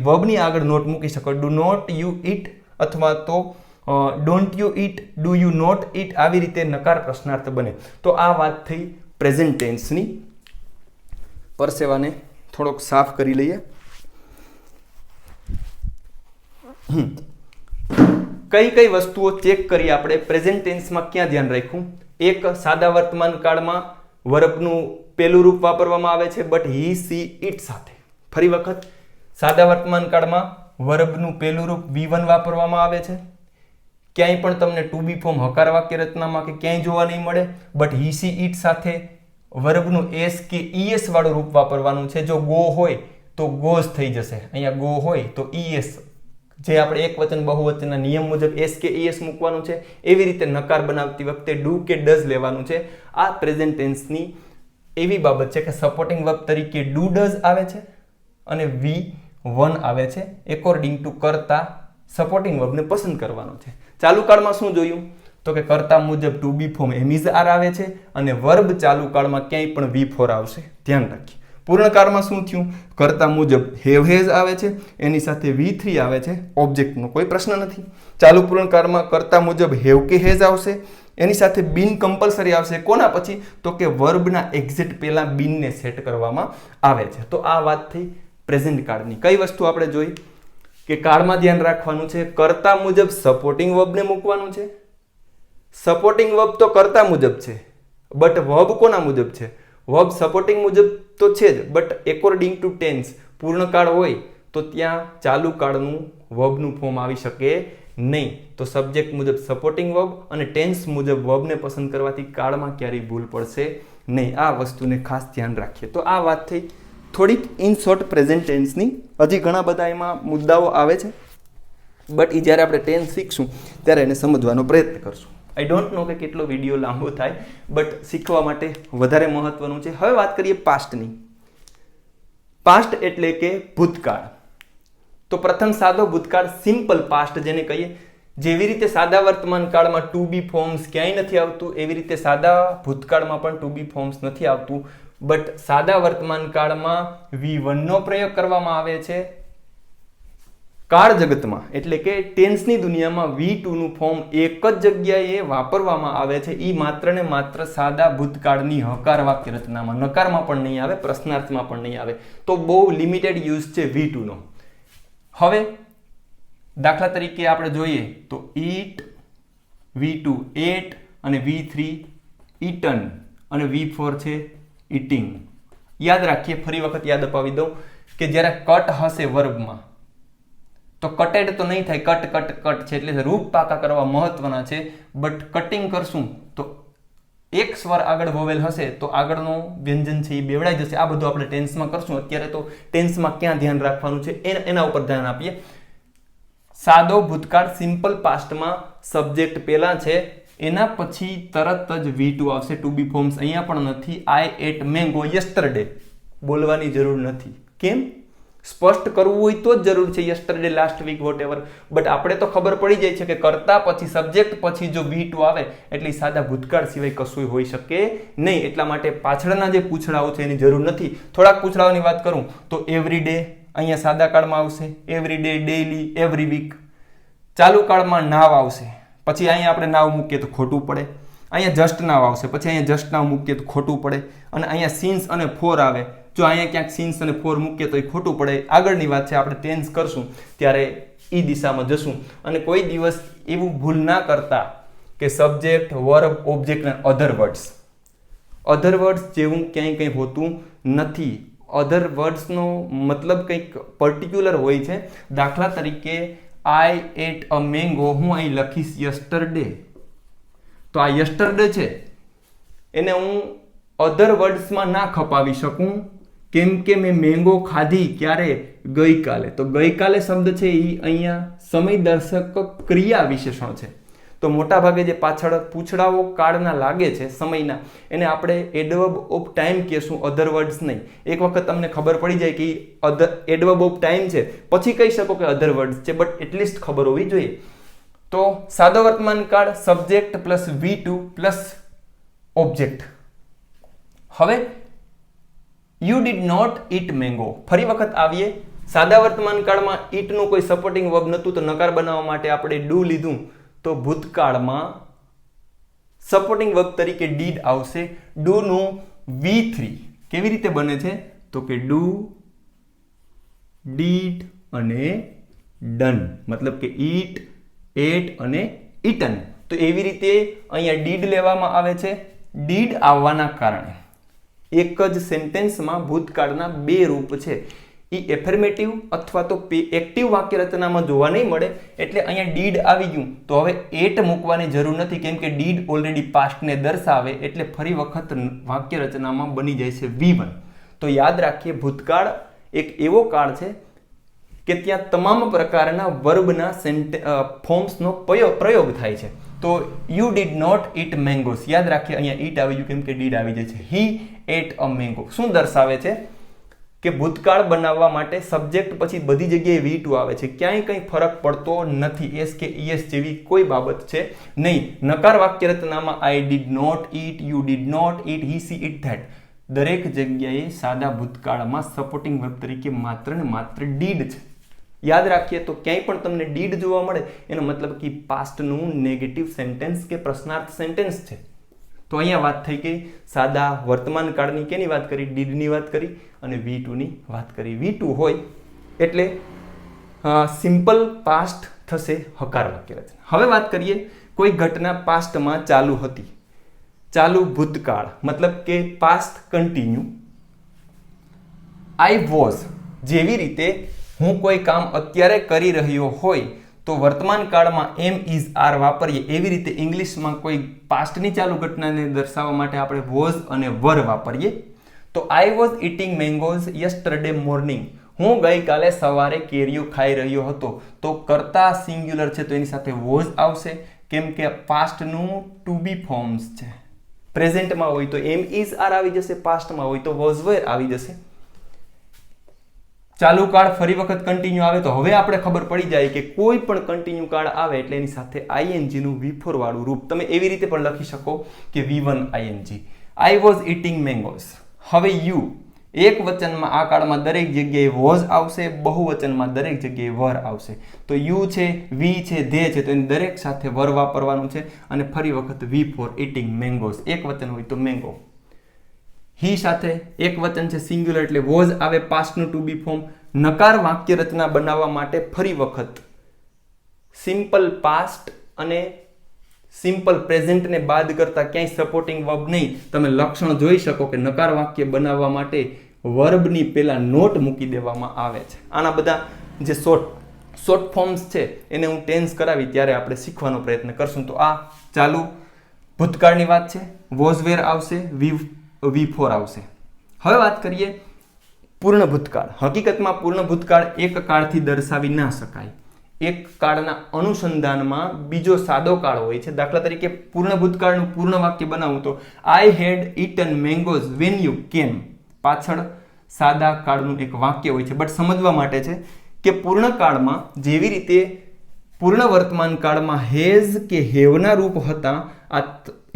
વર્બની આગળ નોટ મૂકી શકો. ડુ નોટ યુ ઈટ અથવા તો don't you eat, do you not eat. આવી રીતે નકાર પ્રશ્નાર્થ બને. તો આ વાત થઈ પ્રેઝન્ટ ટેન્સની. પરસેવાને થોડોક સાફ કરી લઈએ. કઈ કઈ વસ્તુઓ ચેક કરી આપણે પ્રેઝન્ટ ટેન્સમાં ક્યાં ધ્યાન રાખ્યું. એક, સાદા વર્તમાન કાળમાં વર્બનું પહેલું રૂપ વાપરવામાં આવે છે બટ હી સી ઇટ સાથે. ફરી વખત સાદા વર્તમાન કાળમાં વર્બનું પહેલું રૂપ V1 વાપરવામાં આવે છે. ક્યાંય પણ તમને ટુ બી ફોર્મ હકાર વાક્ય રચનામાં કે ક્યાંય જોવા નહીં મળે. બટ હી સી ઇટ સાથે વર્બનું એસ કે ઈએસ વાળું રૂપ વાપરવાનું છે. જો ગો હોય તો ગોઝ થઈ જશે. અહીંયા ગો હોય તો ઈએસ, જે આપણે એક વચન બહુવચનના નિયમ મુજબ એસ કે ઈએસ મૂકવાનું છે. એવી રીતે નકાર બનાવતી વખતે ડુ કે ડઝ લેવાનું છે. આ પ્રેઝન્ટ ટેન્સની એવી બાબત છે કે સપોર્ટિંગ વર્બ તરીકે ડુ ડઝ આવે છે અને V1 આવે છે. એકોર્ડિંગ ટુ કર્તા સપોર્ટિંગ વર્બને પસંદ કરવાનો છે. ચાલુ કાળમાં શું જોયું તો કે કર્તા મુજબ to be form am is are આવે છે અને વર્બ ચાલુ કાળમાં ક્યાંય પણ V4 આવશે. ધ્યાન રાખીએ. પૂર્ણકાળમાં શું થયું? કર્તા મુજબ હેવ હેઝ આવે છે, એની સાથે V3 આવે છે. ઓબ્જેક્ટનો કોઈ પ્રશ્ન નથી. ચાલુ પૂર્ણકાળમાં કર્તા મુજબ હેવ કે હેઝ આવશે, એની સાથે બીન કમ્પલસરી આવશે. કોના પછી? તો કે વર્બના એક્ઝિટ પહેલા બીનને સેટ કરવામાં આવે છે. તો આ વાત થઈ પ્રેઝન્ટ કાળની. કઈ વસ્તુ આપણે જોઈ કે કાળમાં ધ્યાન રાખવાનું છે. કર્તા મુજબ સપોર્ટિંગ વર્બને મૂકવાનું છે. સપોર્ટિંગ વર્બ તો કર્તા મુજબ છે બટ વર્બ કોના મુજબ છે? વર્બ સપોર્ટિંગ મુજબ તો છે જ બટ એકોર્ડિંગ ટુ ટેન્સ પૂર્ણકાળ હોય તો ત્યાં ચાલુ કાળનું વર્બનું ફોર્મ આવી શકે નહીં. તો સબ્જેક્ટ મુજબ સપોર્ટિંગ વર્બ અને ટેન્સ મુજબ વર્બને પસંદ કરવાથી કાળમાં ક્યારેય ભૂલ પડશે નહીં. આ વસ્તુને ખાસ ધ્યાન રાખીએ. તો આ વાત થઈ થોડીક ઇન શોર્ટ પ્રેઝન્ટ ટેન્સની. હજી ઘણા બધા એમાં મુદ્દાઓ આવે છે બટ એ જ્યારે આપણે ટેન્સ શીખશું ત્યારે એને સમજવાનો પ્રયત્ન કરશું. આઈ ડોન્ટ નો કે કેટલો વિડીયો લાંબો થાય બટ શીખવા માટે વધારે મહત્વનું છે. હવે વાત કરીએ પાસ્ટની. પાસ્ટ એટલે કે ભૂતકાળ. તો પ્રથમ સાદો ભૂતકાળ સિમ્પલ પાસ્ટ જેને કહીએ. જેવી રીતે સાદા વર્તમાન કાળમાં ટુ બી ફોર્મ્સ ક્યાંય નથી આવતું એવી રીતે સાદા ભૂતકાળમાં પણ ટુ બી ફોર્મ્સ નથી આવતું. બટ સાદા વર્તમાન કાળમાં V1 નો પ્રયોગ કરવામાં આવે છે. કાળ જગતમાં એટલે કે ટેન્સની દુનિયામાં V2 નું ફોર્મ એક જ જગ્યાએ વાપરવામાં આવે છે. એ માત્ર ને માત્ર સાદા ભૂતકાળની હકાર વાક્ય રચનામાં. નકારમાં પણ નહીં આવે, પ્રશ્નાર્થમાં પણ નહીં આવે. તો બહુ લિમિટેડ યુઝ છે V2 નો. હવે દાખલા તરીકે આપણે જોઈએ તો ઈટ, V2 એટ અને V3 ઈટન અને V4 છે ઈટિંગ. યાદ રાખીએ, ફરી વખત યાદ અપાવી દઉં કે જ્યારે કટ હશે વર્બમાં તો કટેડ તો નહીં થાય, કટ કટ કટ છે એટલે રૂપ પાકા કરવા મહત્વના છે. બટ કટિંગ કરશું તો એક સ્વર આગળ વોવેલ હશે તો આગળનો વ્યંજન છે એ બેવડાઈ જશે. આ બધું આપણે ટેન્સમાં કરશું. અત્યારે તો ટેન્સમાં ક્યાં ધ્યાન રાખવાનું છે એના ઉપર ધ્યાન આપીએ. સાદો ભૂતકાળ સિમ્પલ પાસ્ટમાં સબ્જેક્ટ પહેલા છે, એના પછી તરત જ V2 આવશે. ટુ બી ફોર્મ્સ અહીંયા પણ નથી. આઈ એટ મેંગો યસ્ટરડે બોલવાની જરૂર નથી. કેમ? સ્પષ્ટ કરવું હોય તો જ જરૂર છે yesterday, last week, whatever. But આપણે તો ખબર પડી જાય છે કે કરતા પછી સબ્જેક્ટ પછી જો V2 આવે એટલે સાદા ભૂતકાળ સિવાય કશું હોઈ શકે નહીં. એટલા માટે પાછળના જે પૂછડાઓ છે એની જરૂર નથી. થોડાક પૂછડાઓની વાત કરું તો એવરી ડે અહીંયા સાદા કાળમાં આવશે, every day, daily, every week. ચાલુ કાળમાં નાવ આવશે, પછી અહીંયા આપણે નાવ મૂકીએ તો ખોટું પડે. અહીંયા જસ્ટ નાવ આવશે, પછી અહીંયા જસ્ટ નાવ મૂકીએ તો ખોટું પડે. અને અહીંયા સિન્સ અને ફોર આવે, જો અહીંયા ક્યાંક સિન્સ અને ફોર મૂકીએ તો એ ખોટું પડે. આગળની વાત છે, આપણે ટેન્સ કરશું ત્યારે એ દિશામાં જશું. અને કોઈ દિવસ એવું ભૂલ ના કરતા કે સબ્જેક્ટ, વર્બ, ઓબ્જેક્ટ અને અધર વર્ડ્સ. અધર વર્ડ્સ જેવું ક્યાંય કંઈ હોતું નથી. અધર વર્ડ્સનો મતલબ કંઈક પર્ટિક્યુલર હોય છે. દાખલા તરીકે આઈ એટ અ મેંગો, હું અહીં લખીશ યસ્ટરડે, તો આ યસ્ટરડે છે એને હું અધર વર્ડ્સમાં ના ખપાવી શકું, કેમ કે મેં મેંગો ખાધી ક્યારે? ગઈકાલે. તો ગઈકાલે શબ્દ છે એ અહીંયા સમય દર્શક ક્રિયા વિશેષણ છે. તો મોટા ભાગે જે પાછળ પૂછડાઓ કાળના લાગે છે સમયના, એને આપણે એડવર્બ ઓફ ટાઈમ કહેશું, અધર વર્ડ્સ નહીં. એક વખત તમને ખબર પડી જાય કે એડવર્બ ઓફ ટાઈમ છે, પછી કહી શકો કે અધર વર્ડ્સ છે, બટ એટલીસ્ટ ખબર હોવી જોઈએ. તો સાદો વર્તમાન કાળ subject plus V2 plus object. હવે you did not eat mango. ફરી વખત આવીએ, સાદા વર્તમાન કાળમાં ઈટનું કોઈ સપોર્ટિંગ વર્બ નહોતું, તો નકાર બનાવવા માટે આપણે ડુ લીધું. તો ભૂતકાળમાં સપોર્ટિંગ વર્બ તરીકે ડીડ આવશે. ડુ નું V3 કેવી રીતે બને છે? તો કે ડુ, ડીડ અને ડન, મતલબ કે ઈટ, એટ અને ઈટન. તો એવી રીતે અહીંયા ડીડ લેવામાં આવે છે. ડીડ આવવાના કારણે એક જ સેન્ટેન્સમાં ભૂતકાળના બે રૂપ છે. એ એફર્મેટિવ અથવા તો એક્ટિવ વાક્ય રચનામાં જોવા નહીં મળે. એટલે અહીંયા ડીડ આવી ગયું તો હવે એટ મૂકવાની જરૂર નથી, કેમ કે ડીડ ઓલરેડી પાસ્ટને દર્શાવે, એટલે ફરી વખત વાક્ય રચનામાં બની જાય છે V1. તો યાદ રાખીએ, ભૂતકાળ એક એવો કાળ છે કે ત્યાં તમામ પ્રકારના વર્બના ફોર્મ્સનો પ્રયોગ થાય છે. તો યુ ડીડ નોટ ઈટ મેંગોસ, યાદ રાખીએ અહીંયા ઈટ આવી ગયું કેમ કે ડીડ આવી જાય છે. હી એટ અ મેંગો શું દર્શાવે છે? કે ભૂતકાળ બનાવવા માટે સબ્જેક્ટ પછી બધી જગ્યાએ V2 આવે છે, ક્યાંય કંઈ ફરક પડતો નથી. એસ કે ES જેવી કોઈ બાબત છે નહીં. નકાર વાક્ય રચનામાં I did not eat, you did not eat, he see eat that, દરેક જગ્યાએ સાદા ભૂતકાળમાં સપોર્ટિંગ વર્બ તરીકે માત્ર ને માત્ર ડીડ છે. યાદ રાખીએ તો ક્યાંય પણ તમને ડીડ જોવા મળે એનો મતલબ કે પાસ્ટનું નેગેટિવ સેન્ટેન્સ કે પ્રશ્નાર્થ સેન્ટેન્સ છે. તો અહીંયા વાત થઈ ગઈ સાદા વર્તમાન કાળની. કેની વાત કરી? ડીડની વાત કરી અને V2 ની વાત કરી. V2 હોય એટલે સિમ્પલ પાસ્ટ થશે હકાર વાક્ય રચના. હવે વાત કરીએ, કોઈ ઘટના પાસ્ટમાં ચાલુ હતી, ચાલુ ભૂતકાળ મતલબ કે પાસ્ટ કન્ટિન્યુ. આઈ વોઝ, જેવી રીતે હું કોઈ કામ અત્યારે કરી રહ્યો હોય તો વર્તમાન કાળમાં એમ ઇઝ આર વાપરીએ, એવી રીતે ઇંગ્લિશમાં કોઈ પાસ્ટની ચાલુ ઘટનાને દર્શાવવા માટે આપણે વોઝ અને વર વાપરીએ. તો I was eating mangoes yesterday morning, હું ગઈકાલે સવારે કેરીઓ ખાઈ રહ્યો હતો. તો કરતા સિંગ્યુલર છે તો એની સાથે વોઝ આવશે, કેમ કે પાસ્ટનું ટુ બી ફોર્મ્સ છે. પ્રેઝન્ટમાં હોય તો એમ ઇઝ આર આવી જશે, પાસ્ટમાં હોય તો વોઝ વેર આવી જશે. ચાલુ કાળ ફરી વખત કન્ટિન્યુ આવે તો હવે આપણે ખબર પડી જાય કે કોઈ પણ કન્ટિન્યુ કાળ આવે એટલે એની સાથે ING નું V4 વાળું રૂપ. તમે એવી રીતે પણ લખી શકો કે V1 ING. I was eating mangoes. હવે યુ, એક વચનમાં આ કાળમાં દરેક જગ્યાએ વોઝ આવશે, બહુવચનમાં દરેક જગ્યાએ વર આવશે. તો યુ છે, વી છે, ધે છે, તો એની દરેક સાથે વર વાપરવાનું છે. અને ફરી વખત V4 ઇટિંગ મેંગોઝ, એક વચન હોય તો મેંગો. હી સાથે એક વચન છે સિંગ્યુલર એટલે વોઝ આવે, પાસ્ટનું ટુ બી ફોર્મ. નકાર વાક્ય રચના બનાવવા માટે ફરી વખત સિમ્પલ પાસ્ટ અને સિમ્પલ પ્રેઝન્ટને બાદ કરતા ક્યાંય સપોર્ટિંગ વર્બ નહીં. તમે લક્ષણ જોઈ શકો કે નકાર વાક્ય બનાવવા માટે વર્બની પહેલા નોટ મૂકી દેવામાં આવે છે. આના બધા જે શોર્ટ ફોર્મ્સ છે એને હું ટેન્સ કરાવી ત્યારે આપણે શીખવાનો પ્રયત્ન કરશું. તો આ ચાલુ ભૂતકાળની વાત છે, વોઝ વેર આવશે, V4 આવશે. હવે વાત કરીએ પૂર્ણ ભૂતકાળ. હકીકતમાં પૂર્ણ ભૂતકાળ એક કાળથી દર્શાવી ના શકાય. એક કાળના અનુસંધાનમાં બીજો સાદો કાળ હોય છે. દાખલા તરીકે પૂર્ણ ભૂતકાળનું પૂર્ણ વાક્ય બનાવું તો આઈ હેડ ઈટન મેંગોઝ વેન યુ કેમ, પાછળ સાદા કાળનું એક વાક્ય હોય છે. બટ સમજવા માટે છે કે પૂર્ણ કાળમાં જેવી રીતે પૂર્ણ વર્તમાન કાળમાં હેઝ કે હેવના રૂપ હતા, આ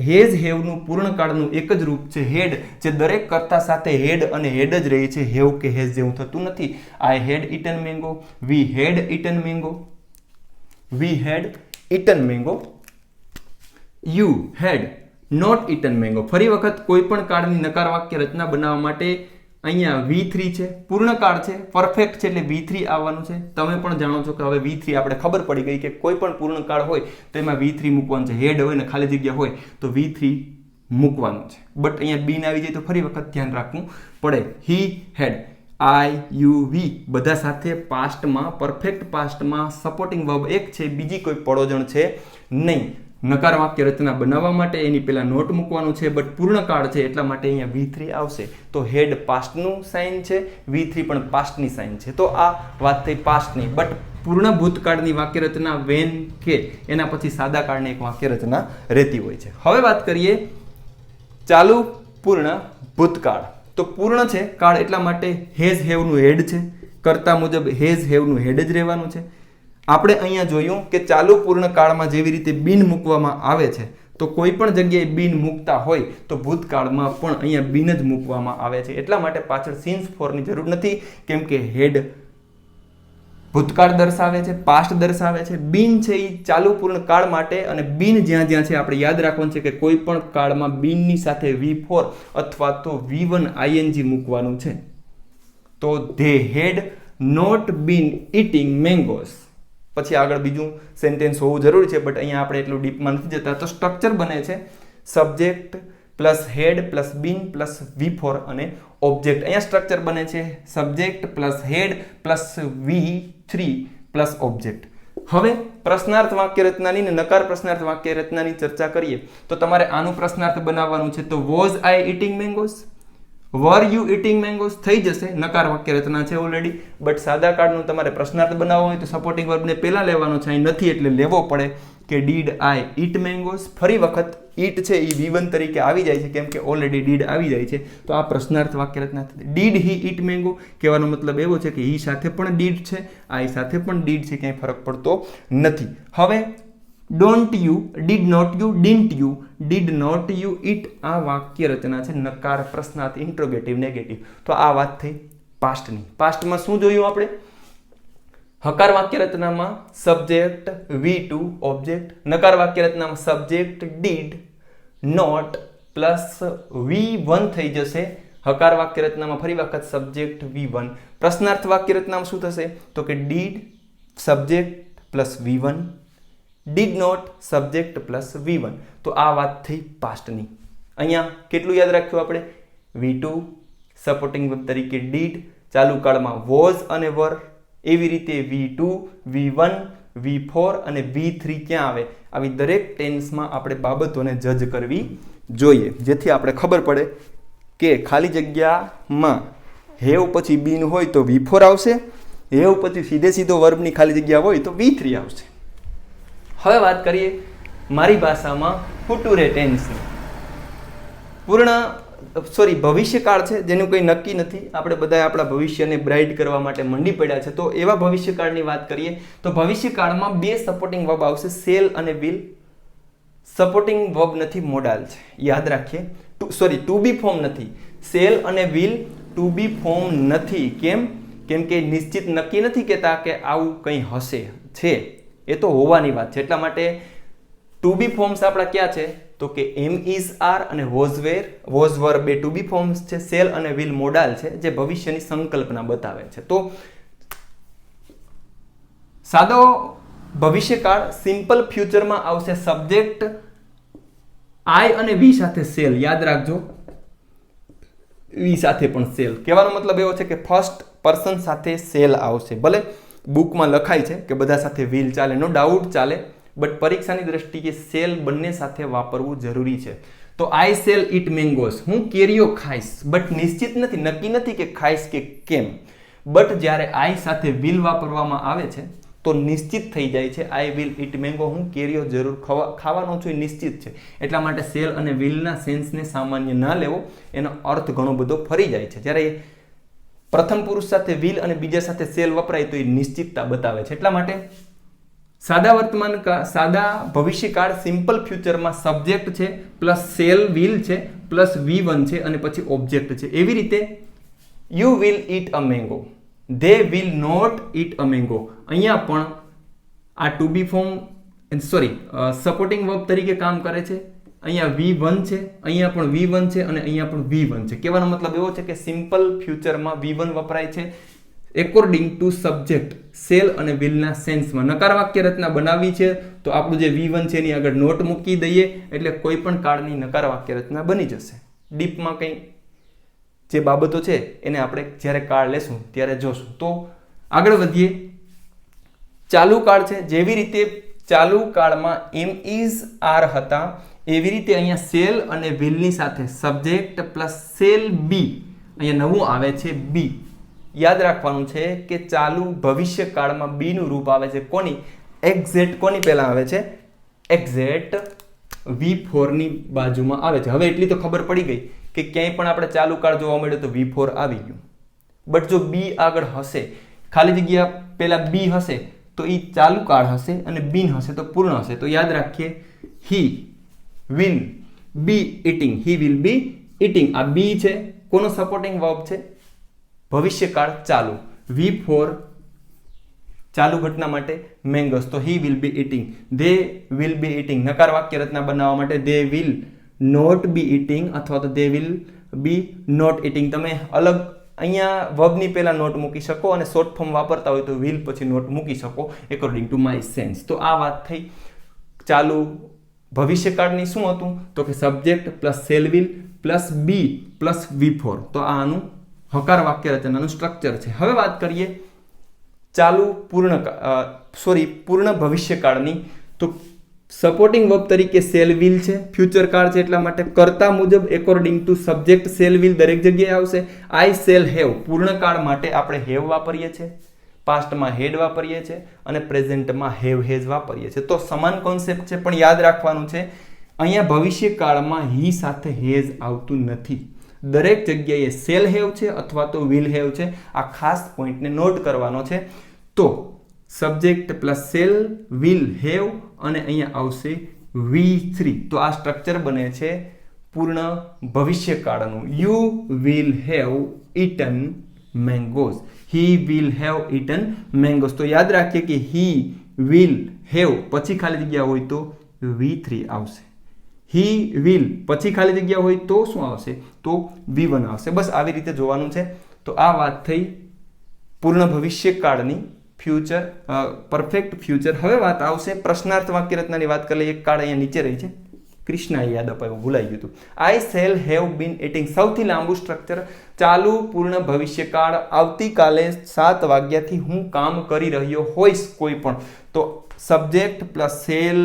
હેઝ હેવનું પૂર્ણ કાળનું એક જ રૂપ છે હેડ, જે દરેક કર્તા સાથે હેડ અને હેડ જ રહે છે, હેવ કે હેઝ જેવું થતું નથી. I had eaten mango, we had eaten mango, we had eaten mango, you had not eaten mango. ફરી વખત કોઈ પણ કાળની નકાર વાક્ય રચના બનાવવા માટે અહીંયા V3 છે, પૂર્ણ કાળ છે, પરફેક્ટ છે એટલે V3 આવવાનું છે. તમે પણ જાણો છો કે હવે V3 આપણે ખબર પડી ગઈ કે કોઈ પણ પૂર્ણ કાળ હોય તો એમાં V3 મૂકવાનું છે. હેડ હોય ને ખાલી જગ્યા હોય તો V3 મૂકવાનું છે. બટ અહીંયા બીન આવી જાય તો ફરી વખત ધ્યાન રાખવું પડે. હી હેડ, આઈ યુ વી બધા સાથે પાસ્ટમાં, પરફેક્ટ પાસ્ટમાં સપોર્ટિંગ વર્બ એક છે, બીજી કોઈ પડોજણ છે નહીં. નકાર વાક્ય રચના બનાવવા માટે એની પહેલા નોટ મૂકવાનું છે. બટ પૂર્ણ કાળ છે એટલા માટે અહીંયા V3 આવશે. તો હેડ પાસ્ટનું સાઇન છે, V3 પણ પાસ્ટની સાઇન છે. તો આ વાત થઈ પાસ્ટની. બટ પૂર્ણ ભૂતકાળની વાક્ય રચના વેન કે એના પછી સાદા કાળની એક વાક્ય રચના રહેતી હોય છે. હવે વાત કરીએ ચાલુ પૂર્ણ ભૂતકાળ. તો પૂર્ણ છે કાળ એટલા માટે હેઝ હેવનું હેડ છે, કર્તા મુજબ હેઝ હેવનું હેડ જ રહેવાનું છે. આપણે અહીંયા જોયું કે ચાલુ પૂર્ણ કાળમાં જેવી રીતે બિન મૂકવામાં આવે છે, તો કોઈ પણ જગ્યાએ બિન મૂકતા હોય તો ભૂતકાળમાં પણ અહીંયા બિન જ મૂકવામાં આવે છે. એટલા માટે પાછળ સિન્સ ફોરની જરૂર નથી, કેમ કે હેડ ભૂતકાળ દર્શાવે છે, પાસ્ટ દર્શાવે છે. બિન છે એ ચાલુ પૂર્ણ કાળ માટે, અને બિન જ્યાં જ્યાં છે આપણે યાદ રાખવાનું છે કે કોઈ પણ કાળમાં બિનની સાથે V4 અથવા તો V1 ING મૂકવાનું છે. તો they had not been eating mangoes. પછી આગળ બીજું સેન્ટેન્સ હોવું જરૂરી છે, બટ અહીંયા આપણે એટલું ડીપમાં નથી જતા. તો સ્ટ્રક્ચર બને છે subject plus had plus been plus V4 અને ઓબ્જેક્ટ. અહીંયા સ્ટ્રક્ચર બને છે subject plus had plus V3 plus object. હવે પ્રશ્નાર્થ વાક્ય રચનાની ને નકાર પ્રશ્નાર્થ વાક્ય રચનાની ચર્ચા કરીએ તો તમારે આનું પ્રશ્નાર્થ બનાવવાનું છે. તો was I eating mangoes, were you eating mangoes થઈ જશે, નકાર વાક્ય રચના છે ઓલરેડી. બટ સાદા કાળનું તમારે પ્રશ્નાર્થ બનાવવો હોય તો સપોર્ટિંગ વર્બને પહેલા લેવાનો છે, અહીં નથી એટલે લેવો પડે કે ડીડ આઈ ઇટ મેંગોસ. ફરી વખત ઇટ છે એ V1 તરીકે આવી જાય છે કેમ કે ઓલરેડી ડીડ આવી જાય છે. તો આ પ્રશ્નાર્થ વાક્ય રચના થતી. ડીડ હી ઇટ મેંગો કહેવાનો મતલબ એવો છે કે હી સાથે પણ ડીડ છે, આઈ સાથે પણ ડીડ છે, ક્યાંય ફરક પડતો નથી. હવે don't you, did not you, didn't you, did not you eat આ વાક્ય રચના છે નકાર પ્રશ્નાર્થ ઇન્ટ્રોગેટિવ નેગેટિવ. તો આ વાત થઈ પાસ્ટની. પાસ્ટમાં શું જોયું આપણે? હકાર વાક્ય રચનામાં સબ્જેક્ટ V2 ઓબ્જેક્ટ, નકાર વાક્ય રચનામાં subject did not plus V1 થઈ જશે. હકાર વાક્ય રચનામાં ફરી વખત સબ્જેક્ટ V1. પ્રશ્નાર્થ વાક્ય રચનામાં શું થશે? તો કે did subject plus V1, did not subject plus V1. તો આ વાત થઈ પાસ્ટની. અહીંયા કેટલું યાદ રાખ્યું આપણે? V2 સપોર્ટિંગ વર્બ તરીકે ડીડ, ચાલુ કાળમાં વોઝ અને વર, એવી રીતે V2 V1 V4 અને V3 ક્યાં આવે? આવી દરેક ટેન્સમાં આપણે બાબતોને જજ કરવી જોઈએ, જેથી આપણે ખબર પડે કે ખાલી જગ્યામાં હેવ પછી બીન હોય તો V4 આવશે, હેવ પછી સીધે સીધો વર્બની ખાલી જગ્યા હોય તો V3 આવશે. હવે વાત કરીએ મારી ભાષામાં ફુટુરે ટેન્સની. ભવિષ્યકાળ છે જેનું કંઈ નક્કી નથી. આપણે બધા આપણા ભવિષ્યને બ્રાઇટ કરવા માટે મંડી પડ્યા છે. તો એવા ભવિષ્યકાળની વાત કરીએ તો ભવિષ્યકાળમાં બે સપોર્ટિંગ વર્બ આવશે, સેલ અને વિલ. સપોર્ટિંગ વર્બ નથી, મોડાલ છે, યાદ રાખીએ. ટુ બી ફોર્મ નથી. સેલ અને વિલ ટુ બી ફોર્મ નથી. કેમ? કેમ કે નિશ્ચિત નક્કી નથી કહેતા કે આવું કંઈ હશે, છે, એ તો હોવાની વાત છે. એટલા માટે ટુ બી ફોર્મ્સ આપણા ક્યાં છે? તો કે એમ ઇઝ આર અને વોઝ વેર, વોઝ વર બે ટુ બી ફોર્મ્સ છે. સેલ અને વિલ મોડાલ છે જે ભવિષ્યની સંકલ્પના બતાવે છે. તો સાદો ભવિષ્યકાળ સિમ્પલ ફ્યુચરમાં આવશે સબ્જેક્ટ આઈ અને વી સાથે સેલ. યાદ રાખજો, વી સાથે પણ સેલ. કહેવાનો મતલબ એવો છે કે ફર્સ્ટ પર્સન સાથે સેલ આવશે. ભલે બુકમાં લખાય છે કે બધા સાથે વિલ ચાલે, નો ડાઉટ ચાલે, બટ પરીક્ષાની દ્રષ્ટિએ સેલ બંને સાથે વાપરવું જરૂરી છે. તો આઈ સેલ ઇટ મેંગોસ, હું કેરીઓ ખાઈશ, બટ નિશ્ચિત નથી, નક્કી નથી કે ખાઈશ કે કેમ. બટ જ્યારે આઈ સાથે વિલ વાપરવામાં આવે છે તો નિશ્ચિત થઈ જાય છે. આઈ વિલ ઇટ મેંગો, હું કેરીઓ જરૂર ખાવાનો છું, એ નિશ્ચિત છે. એટલા માટે સેલ અને વિલના સેન્સને સામાન્ય ના લેવો, એનો અર્થ ઘણો બધો ફરી જાય છે. જ્યારે પ્રથમ પુરુષ સાથે will અને બીજા સાથે shall વપરાય તો એ નિશ્ચિતતા બતાવે છે. એટલા માટે સાદા ભવિષ્યકાળ સિમ્પલ ફ્યુચરમાં સબ્જેક્ટ છે પ્લસ shall will છે પ્લસ V1 છે અને પછી ઓબ્જેક્ટ છે. એવી રીતે you will eat a mango, they will not eat a mango. અહીંયા પણ આ two be form supporting verb તરીકે કામ કરે છે. અહીંયા V1 છે, અહીંયા પણ V1 છે અને અહીંયા પણ V1 છે. કહેવાનો મતલબ એવો છે કે સિમ્પલ ફ્યુચરમાં V1 વપરાય છે એકોર્ડિંગ ટુ સબ્જેક્ટ shall અને will ના સેન્સમાં. નકાર વાક્ય રચના બનાવવી છે તો આપણું જે V1 છે એની આગળ નોટ મૂકી દઈએ એટલે કોઈ પણ કાળની નકાર વાક્ય રચના બની જશે. ડીપમાં કંઈ જે બાબતો છે એને આપણે જ્યારે કાળ લેશું ત્યારે જોશું. તો આગળ વધીએ. ચાલુ કાળ છે, જેવી રીતે ચાલુ કાળમાં એમ ઇઝ આર હતા એવી રીતે અહીંયા shall અને will ની સાથે સબ્જેક્ટ પ્લસ shall be અહીંયા નવું આવે છે બી. યાદ રાખવાનું છે કે ચાલુ ભવિષ્ય કાળમાં બી નું રૂપ આવે છે કોની? એક્ઝેક્ટ કોની પહેલા આવે છે? એક્ઝેક્ટ V4 ની બાજુમાં આવે છે. હવે એટલી તો ખબર પડી ગઈ કે ક્યાંય પણ આપણે ચાલુ કાળ જોવા મળ્યો તો V4 આવી ગયું. બટ જો બી આગળ હશે, ખાલી જગ્યા પહેલા બી હશે તો એ ચાલુ કાળ હશે અને બીન હશે તો પૂર્ણ હશે. તો યાદ રાખીએ he will be eating, he will be eating. આ બી છે, કોનો સપોર્ટિંગ વર્બ છે? ભવિષ્યકાળ ચાલુ. V4 ચાલુ ઘટના માટે મેંગોસ તો he will be eating, they will be eating. નકાર વાક્ય રચના બનાવવા માટે they will not be eating અથવા તો they will be not eating. તમે અલગ અહીંયા વર્બની પહેલા નોટ મૂકી શકો અને શોર્ટ ફોર્મ વાપરતા હોય તો will પછી નોટ મૂકી શકો એકોર્ડિંગ ટુ માય સેન્સ. તો આ વાત થઈ ચાલુ ભવિષ્યકાળની. શું હતું તો કે subject plus shall will plus be plus V4. તો આનું હકાર વાક્ય રચનાનું સ્ટ્રક્ચર છે. હવે વાત કરીએ ચાલુ પૂર્ણ ભવિષ્યકાળની. તો સપોર્ટિંગ વર્બ તરીકે shall will છે, ફ્યુચર કાળ છે એટલા માટે કર્તા મુજબ according to subject shall will દરેક જગ્યાએ આવશે. I shall have પૂર્ણ કાળ માટે આપણે have વાપરીએ છીએ, પાસ્ટમાં had વાપરીએ છીએ અને પ્રેઝન્ટમાં have has વાપરીએ છીએ. તો સમાન કોન્સેપ્ટ છે પણ યાદ રાખવાનું છે અહીંયા ભવિષ્યકાળમાં he સાથે has આવતું નથી. દરેક જગ્યાએ shall have છે અથવા તો will have છે. આ ખાસ પોઈન્ટને નોટ કરવાનો છે. તો subject plus shall will have અને અહીંયા આવશે V3. તો આ સ્ટ્રક્ચર બને છે પૂર્ણ ભવિષ્યકાળનું. You will have eaten mangoes, he will have eaten mangoes. તો યાદ રાખીએ કે he will have પછી ખાલી જગ્યા હોય તો V3 આવશે. he will પછી ખાલી જગ્યા હોય તો શું આવશે? તો V1 આવશે. બસ આવી રીતે જોવાનું છે. તો આ વાત થઈ પૂર્ણ ભવિષ્યકાળની, ફ્યુચર, પરફેક્ટ ફ્યુચર. હવે વાત આવશે પ્રશ્નાર્થ વાક્ય રચનાની વાત કરી લઈએ. એક કાળ અહીંયા નીચે રહી છે, કૃષ્ણાએ યાદ અપાયું, ભૂલાઈ ગયું હતું. I shall have been eating સૌથી લાંબુ સ્ટ્રક્ચર. ચાલુ પૂર્ણ ભવિષ્યકાળ આવતીકાલે 7 વાગ્યાથી હું કામ કરી રહ્યો હોઈશ કોઈ પણ. તો subject plus shall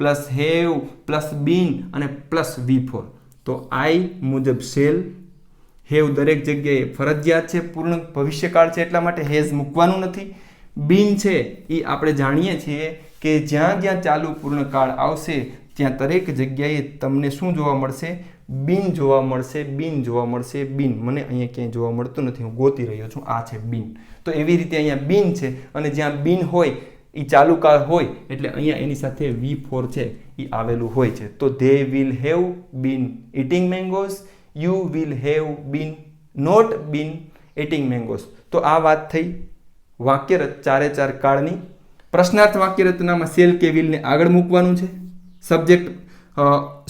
plus have plus been અને પ્લસ V4. તો I મુજબ shall, have દરેક જગ્યાએ ફરજિયાત છે, પૂર્ણ ભવિષ્યકાળ છે એટલા માટે has મૂકવાનું નથી. been છે એ આપણે જાણીએ છીએ કે જ્યાં જ્યાં ચાલુ પૂર્ણ કાળ આવશે ત્યાં દરેક જગ્યાએ તમને શું જોવા મળશે? been જોવા મળશે, been જોવા મળશે, been. મને અહીંયા ક્યાંય જોવા મળતું નથી, હું ગોતી રહ્યો છું. આ છે been. તો એવી રીતે અહીંયા been છે અને જ્યાં been હોય એ ચાલુ કાળ હોય એટલે અહીંયા એની સાથે V4 છે એ આવેલું હોય છે. તો they will have been eating mangoes, you will have been not been eating mangoes. તો આ વાત થઈ વાક્ય ચારે ચાર કાળની. પ્રશ્નાર્થ વાક્ય રચનામાં shall કે will ને આગળ મૂકવાનું છે. સબ્જેક્ટ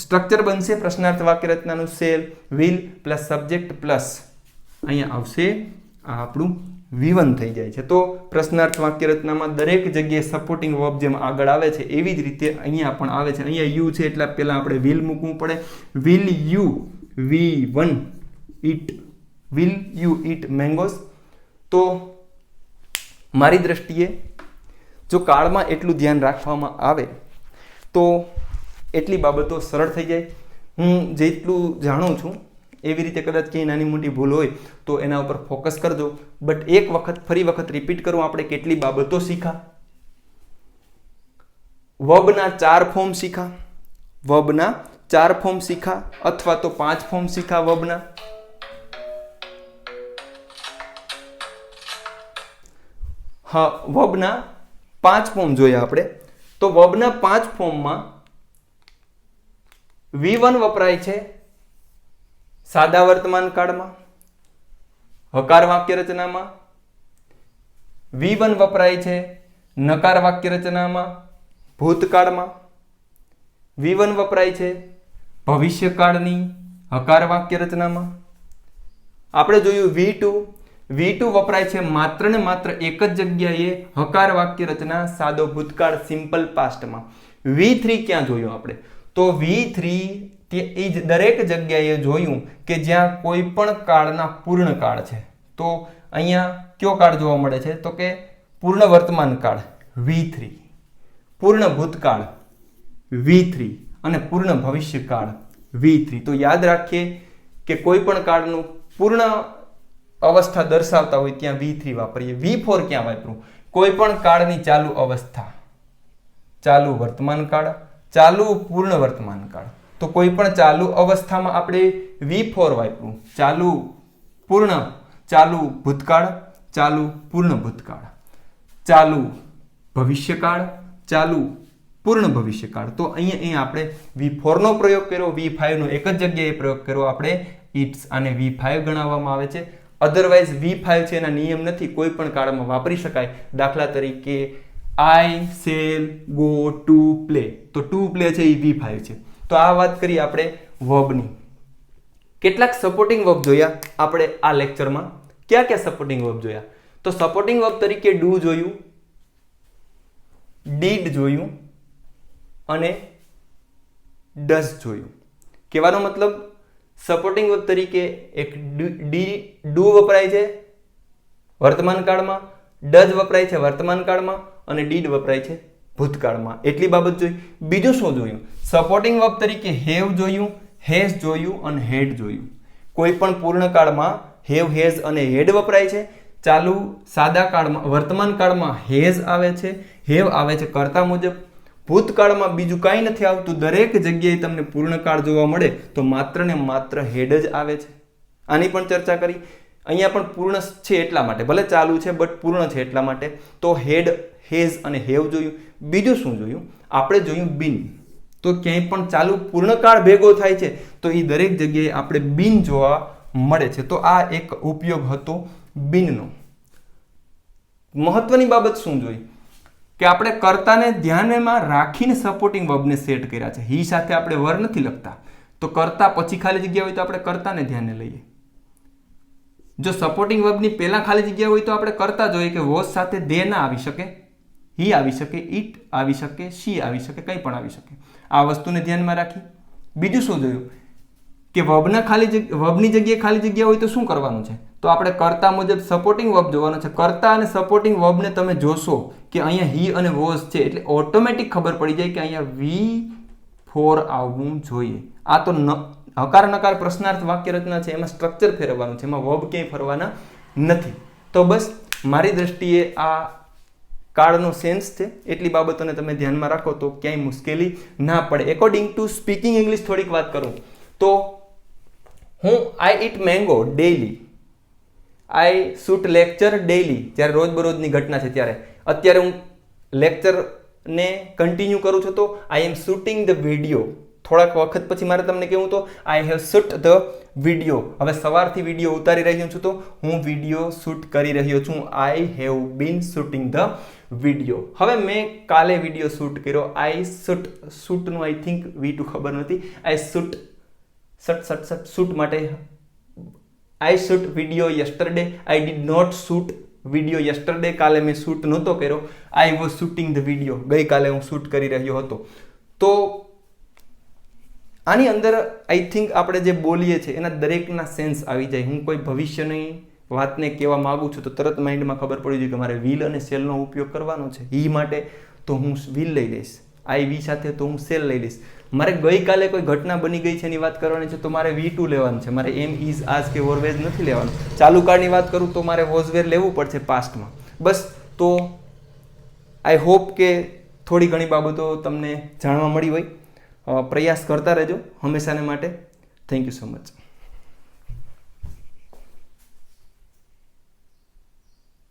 સ્ટ્રક્ચર બનશે પ્રશ્નાર્થ વાક્ય રચનાનું shall will plus subject plus અહીંયા આવશે આ આપણું V1 થઈ જાય છે. તો પ્રશ્નાર્થ વાક્ય રચનામાં દરેક જગ્યાએ સપોર્ટિંગ વર્બ જેમ આગળ આવે છે એવી જ રીતે અહીંયા પણ આવે છે. અહીંયા યુ છે એટલે પહેલા આપણે will મૂકવું પડે. will you eat mangoes? તો મારી દ્રષ્ટિએ જો કાળમાં એટલું ધ્યાન રાખવામાં આવે તો એટલી બાબતો સરળ થઈ જાય. હું જેટલું જાણું છું એવી રીતે કદાચ ક્યાંય નાની મોટી ભૂલ હોય તો એના ઉપર ફોકસ કરજો. બટ એક વખત ફરી વખત રિપીટ કરું, આપણે કેટલી બાબતો શીખા? વર્બના 4 ફોર્મ શીખા, વર્બના 4 ફોર્મ શીખા અથવા તો 5 ફોર્મ શીખા વર્બના. હા, વર્બના 5 ફોર્મ જોયા આપણે. તો વર્બના 5 ફોર્મમાં V1 વપરાય છે સાદા વર્તમાન કાળમાં, હકાર વાક્ય રચનામાં. V1 વપરાય છે નકાર વાક્ય રચનામાં, ભૂતકાળમાં. V1 વપરાય છે ભવિષ્યકાળની હકાર વાક્ય રચનામાં. આપણે જોયું V2 વપરાય છે માત્ર ને માત્ર એક જ જગ્યાએ હકાર વાક્ય રચના સાદો ભૂતકાળ સિમ્પલ પાસ્ટમાં. V3 ક્યાં જોયું આપણે? તો V3 એ જ દરેક જગ્યાએ જોયું કે જ્યાં કોઈ પણ કાળના પૂર્ણ કાળ છે. તો અહીંયા કયો કાળ જોવા મળે છે? તો કે પૂર્ણ વર્તમાન કાળ V3, પૂર્ણ ભૂતકાળ V3 અને પૂર્ણ ભવિષ્યકાળ V3. તો યાદ રાખીએ કે કોઈ પણ કાળનું પૂર્ણ અવસ્થા દર્શાવતા હોય ત્યાં V3 વાપરીએ. V4 ક્યાં વાપરું? કોઈ પણ કાળની ચાલુ અવસ્થા, ચાલુ વર્તમાન કાળ, ચાલુ પૂર્ણ વર્તમાન કાળ. તો કોઈ પણ ચાલુ અવસ્થામાં આપણે V4 વાપરું. ચાલુ પૂર્ણ, ચાલુ ભૂતકાળ, ચાલુ પૂર્ણ ભૂતકાળ, ચાલુ ભવિષ્યકાળ, ચાલુ પૂર્ણ ભવિષ્યકાળ. તો અહીંયા આપણે V4 નો પ્રયોગ કર્યો, V5 નો એક જ જગ્યાએ પ્રયોગ કર્યો આપણે. ઇટ્સ આને V5 ગણાવવામાં આવે છે. અધરવાઇઝ V5 છે એના નિયમ નથી, કોઈ પણ કાળમાં વાપરી શકાય. દાખલા તરીકે I shall go to play, તો to play છે એ V5 છે. તો આ વાત કરી આપણે વર્બની. કેટલાક સપોર્ટિંગ વર્બ જોયા આપણે આ લેક્ચરમાં. ક્યાં ક્યાં સપોર્ટિંગ વર્બ જોયા? તો સપોર્ટિંગ વર્બ તરીકે do જોયું, did જોયું અને does જોયું. કહેવાનો મતલબ સપોર્ટિંગ વર્બ તરીકે એક do વપરાય છે વર્તમાન કાળમાં, does વપરાય છે વર્તમાન કાળમાં અને did વપરાય છે ભૂતકાળમાં. એટલી બાબત જોઈ. બીજું શું જોયું? સપોર્ટિંગ વર્બ તરીકે have જોયું, has જોયું અને had જોયું. કોઈ પણ પૂર્ણ કાળમાં have, has અને had વપરાય છે. ચાલુ સાદા કાળમાં વર્તમાન કાળમાં has આવે છે, have આવે છે કર્તા મુજબ. ભૂતકાળમાં બીજું કાંઈ નથી આવતું. દરેક જગ્યાએ તમને પૂર્ણ કાળ જોવા મળે તો માત્ર ને માત્ર head જ આવે છે. આની પણ ચર્ચા કરી. અહીંયા પણ પૂર્ણ છે એટલા માટે, ભલે ચાલુ છે બટ પૂર્ણ છે એટલા માટે. તો head, has અને have જોયું. બીજું શું જોયું? આપણે જોયું been. તો ક્યાંય પણ ચાલુ પૂર્ણ કાળ ભેગો થાય છે તો એ દરેક જગ્યાએ આપણે been જોવા મળે છે. તો આ એક ઉપયોગ હતો been નો. મહત્વની બાબત શું જોઈ? કે આપણે કર્તાને ધ્યાનમાં રાખીને સપોર્ટિંગ વર્બને સેટ કર્યા છે. હી સાથે આપણે વર નથી લખતા. તો કર્તા પછી ખાલી જગ્યા હોય તો આપણે કર્તાને ધ્યાને લઈએ. જો સપોર્ટિંગ વર્બની પહેલા ખાલી જગ્યા હોય તો આપણે કર્તા જોઈએ કે વોઝ સાથે દે ના આવી શકે, હી આવી શકે, ઇટ આવી શકે, શી આવી શકે, કંઈ પણ આવી શકે. આ વસ્તુને ધ્યાનમાં રાખી. બીજું શું જોયું? કે વર્બની જગ્યાએ ખાલી જગ્યા હોય તો શું કરવાનું છે? તો આપણે કર્તા મુજબ સપોર્ટિંગ વર્બ જોવાનો છે. કર્તા અને સપોર્ટિંગ વર્બને તમે જોશો કે અહીંયા હી અને વોઝ છે એટલે ઓટોમેટિક ખબર પડી જાય કે અહીંયા V4 આવવું જોઈએ. આ તો હકાર નકાર પ્રશ્નાર્થ વાક્ય રચના છે, એમાં સ્ટ્રક્ચર ફેરવવાનું છે, એમાં વર્બ ક્યાંય ફરવાના નથી. તો બસ મારી દ્રષ્ટિએ આ કાળનો સેન્સ છે એટલી બાબતોને તમે ધ્યાનમાં રાખો તો ક્યાંય મુશ્કેલી ના પડે. એકોર્ડિંગ ટુ સ્પીકિંગ ઇંગ્લિશ થોડીક વાત કરું તો હું I eat mango daily, I shoot lecture daily. જ્યારે રોજબરોજની ઘટના છે ત્યારે. અત્યારે હું લેક્ચરને કન્ટિન્યુ કરું છું તો આઈ એમ શૂટિંગ ધ વિડીયો. થોડાક વખત પછી મારે તમને કહેવું તો I have shoot the video. હવે સવારથી વિડીયો ઉતારી રહ્યો છું તો હું વિડીયો શૂટ કરી રહ્યો છું. આઈ have been shooting the video. હવે મેં કાલે વિડીયો શૂટ કર્યો. આઈ શૂટનું આઈ થિંક V2 ખબર નથી. આઈ શૂટ માટે I shoot video yesterday. I did not shoot video yesterday. કાલે મેં શૂટ નહોતો કર્યો. I was shooting the video. ગઈકાલે હું શૂટ કરી રહ્યો હતો. તો આની અંદર આઈ થિંક આપણે જે બોલીએ છીએ એના દરેકના સેન્સ આવી જાય. હું કોઈ ભવિષ્યની વાતને કહેવા માગું છું તો તરત માઇન્ડમાં ખબર પડી જાય કે મારે વિલ અને સેલનો ઉપયોગ કરવાનો છે. ઈ માટે તો હું વિલ લઈ લઈશ. આઈ વી સાથે તો હું સેલ લઈ લઈશ. મારે ગઈકાલે કોઈ ઘટના બની ગઈ છે એની વાત કરવાની છે તો મારે V2 લેવાનું છે. મારે એમ, ઇઝ, આજ કે ઓરવેઝ નથી લેવાનું. ચાલુ કાળની વાત કરું તો મારે વોઝવેર લેવું પડશે પાસ્ટમાં. બસ તો આઈ હોપ કે થોડી ઘણી બાબતો તમને જાણવા મળી હોય. પ્રયાસ કરતા રહેજો હંમેશાને માટે. Thank you so much.